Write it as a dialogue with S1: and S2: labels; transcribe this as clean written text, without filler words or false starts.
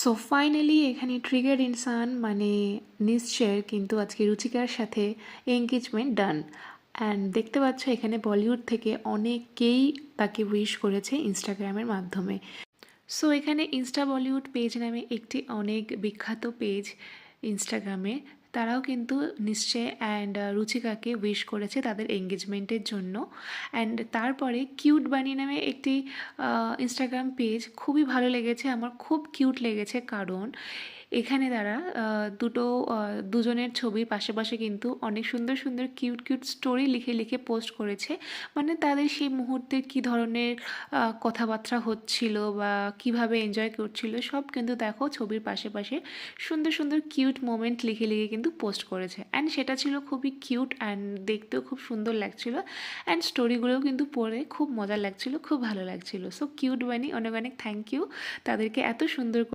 S1: So finally এখানে trigger ইনসান মানে নিশ্চয়ের কিন্তু আজকে রুচিকার সাথে এঙ্গেজমেন্ট ডান। অ্যান্ড দেখতে পাচ্ছ এখানে বলিউড থেকে অনেকেই তাকে উইশ করেছে ইনস্টাগ্রামের মাধ্যমে। সো এখানে ইনস্টা বলিউড পেজ নামে একটি অনেক বিখ্যাত পেজ ইনস্টাগ্রামে, তারাও কিন্তু নিশ্চয় অ্যান্ড রুচিকাকে উইশ করেছে তাদের এঙ্গেজমেন্টের জন্য। অ্যান্ড তারপরে কিউট বানি নামে একটি ইনস্টাগ্রাম পেজ খুবই ভালো লেগেছে আমার, খুব কিউট লেগেছে, কারণ এখানে তারা দুজনের ছবি পাশে পাশে কিন্তু অনেক সুন্দর সুন্দর কিউট কিউট স্টোরি লিখে লিখে পোস্ট করেছে। মানে তাদের সেই মুহূর্তে কী ধরনের কথাবার্তা হচ্ছিল বা কিভাবে এনজয় করছিল সব কিন্তু দেখো ছবির পাশে পাশে সুন্দর সুন্দর কিউট মোমেন্ট লিখে লিখে কিন্তু পোস্ট করেছে। অ্যান্ড সেটা ছিল খুবই কিউট অ্যান্ড দেখতেও খুব সুন্দর লাগছিল। অ্যান্ড স্টোরিগুলোও কিন্তু পড়ে খুব মজা লাগছিল, খুব ভালো লাগছিল। সো কিউট বানি অনেক অনেক থ্যাংক ইউ তাদেরকে এত সুন্দর